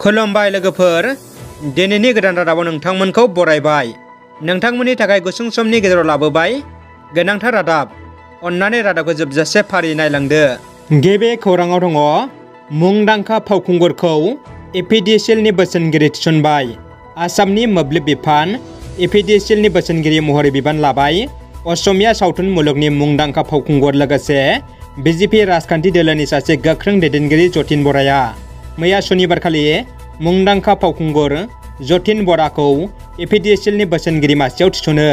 खुलुमबाय लोगोफोर, दिनैनि गोदान रादाबाव नोंथांमोनखौ बरायबाय। नोंथांमोननि थाखाय गुसुं समनि गेजेराव लाबोबाय गोनांथार रादाब। अन्नानै रादाबखौ जोबजासे फारि नायलांदो। गिबि खौराङाव दङ, मुंदांखा फावखुंगुरखौ एपिडिसिएलनि बोसोनगिरि थिसनबाय। आसामनि मोब्लिब बिफान एपिडिसिएलनि बोसोनगिरि महरै बिबान लाबाय असमिया सावथुन मुलुगनि मुंदांखा फावखुंगुर लोगोसे बिजेपि राजखान्थि दोलोनि सासे गोख्रों दैदेनगिरि जतिन बराया मैया सनिबारखालि मुंदांखा फावखुंगुर जतिन बराखौ एपिडिसिएलनि बोसोनगिरि मासियाव थिसनो।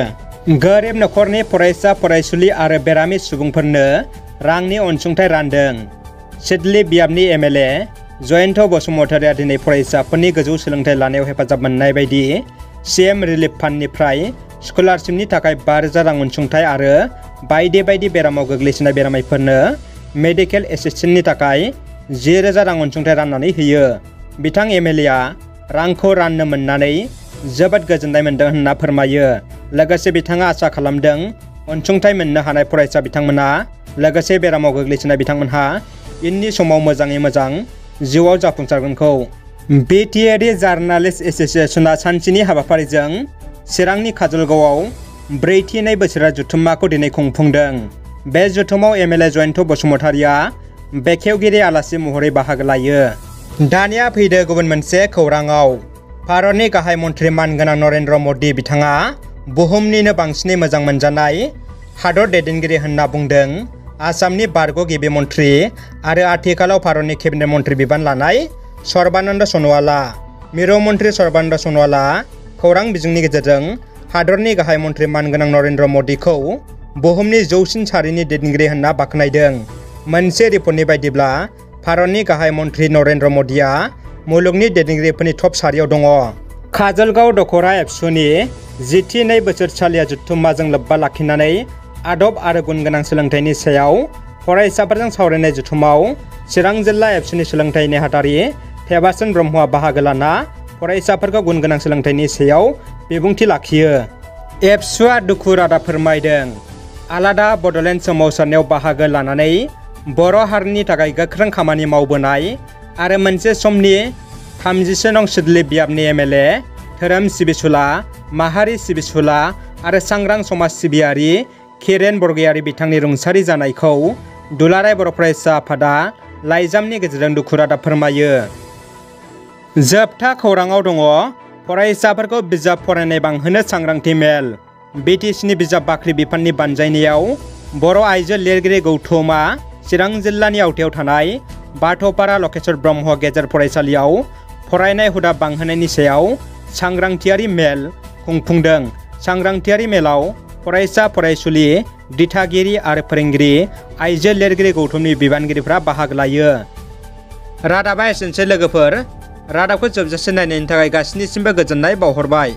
गोरिब नखरनि फरायसा फरायसुलि आरो बेरामि सुबुंफोरनो रांनि अनसुंथाइ रानदों। सिडली बियाबनि एमएलए जयन्त बसुमतारिया दिनै फरायसाफोरनि गोजौ सोलोंथाइ लानायाव हेफाजाब मोननाय बायदि सीएम रिलिफ फान्डनिफ्राय स्कलारशिपनि थाखाय 5,000 रां अनसुंथाइ आरो बायदि बायदि बेरामाव गोग्लैसोनाय बेरामिफोरनो मेडिकेल एसिस्टेन्टनि थाखाय 10,000 रां अनसुंथाइ राननानै होयो। बिथां एमएलएआ रांखौ राननो मोननानै जोबोद गोजोननाय मोन्दों होनना फोरमायो। लोगोसे बिथाङा आसा खालामदों अनसुंथाइ मोननो हानाय फरायसा बिथांमोना लोगोसे बेरामाव गोग्लैसोनाय बिथांमोनहा इयुननि समाव मोजाङै मोजां जिउआव जाफुंसारगोनखौ। बिटिआरनि जार्नालिस्ट एस'सिएशनआ सानसेनि हाबाफारिजों चिरांनि काजलगावआव 4थि बोसोरारि जथुम्माखौ दिनै खुंफुंदों। बे जथुमाव एमएलए जयन्त बसुमतारिया बेखेवगिरि आलासि महरै बाहागो लायो। दानिया फैदो गुबुन मोनसे खौराङाव। भारतनि गाहाय मन्त्रि मानगोनां नरेन्द्र मदि बिथाङा बुहुमनिनो बांसिनै मोजां मोनजानाय हादर दैदेनगिरि होनना बुंदों आसामनि बारग' गिबि मन्त्रि आरो आथिखालाव भारतनि केबिनेट मन्त्रि बिबान लानाय सर्बानन्द सन'वालआ। मिरु मन्त्रि सर्बानन्द सन'वालआ खौरां बिजोंनि गेजेरजों हादरनि गाहाय मन्त्रि मानगोनां नरेन्द्र मदिखौ बुहुमनि जौसिन सारिनि दैदेनगिरि होनना बाख्नायदों। मोनसे रिपर्टनि बायदिब्ला भारतनि गाहाय मन्त्रि नरेन्द्र मदिया मुलुगनि दैदेनगिरिफोरनि टप सारियाव दङ। काजलगाव दखरा एबसुनि 10थि बोसोरसालिया जथुम्माजों लोब्बा लाखिनानै आदब आरो गुनगोनां सोलोंथाइनि सायाव फरायसाफोरजों सावरायनाय जथुमाव चिरां जिल्ला एबसुनि सोलोंथाइ नेहाथारि फेबासन ब्रह्मआ बाहागो लाना फरायसाफोरखौ गुनगोनां सोलोंथाइनि सायाव बिबुंथि लाखियो। एबसुआ दुखु रादाब फोरमायदों। आलादा बड'लेण्ड सोमावसारनायाव बाहागो लानानै बर' हारिनि थाखाय गोख्रों खामानि मावबोनाय आरो मोनसे समनि 30 नं सिडली बियाबनि एमएलए धोरोम सिबिसुला, माहारि सिबिसुला आरो सांग्रां समाज सिबियारि खिरेन बरगयारी बिथांनि रुंसारि जानायखौ दुलाराय बर' फरायसा आफादा लाइजामनि गेजेरजों दुखु रादाब फोरमायो। जोबथा खौराङाव दङ, फरायसाफोरखौ बिजाब फरायनाय बांहोनो सांग्रांथि मेल। बिटिसिनि बिजाब बाख्रि बिफाननि बानजायनायाव बर' आइजो लिरगिरि गौथुमा चिरां जिल्लानि आवथायाव थानाय बाथौपारा लकेश्वर ब्रह्म गेजेर फरायसालियाव फरायनाय हुदा बांहोनायनि सायाव सांग्रांथियारि मेल खुंफुंदों। सांग्रांथियारि मेलाव फरायसा फरायसुलि, दिथागिरि आरो फोरोंगिरि आइजो लिरगिरि गौथुमनि बिबानगिरिफ्रा बाहागो लायो। रादाबा एसेनोसै लोगोफोर। रादाबखौ जोबजासे नायनायनि थाखाय गासिनिसिमबो गोजोननाय बावहरबाय।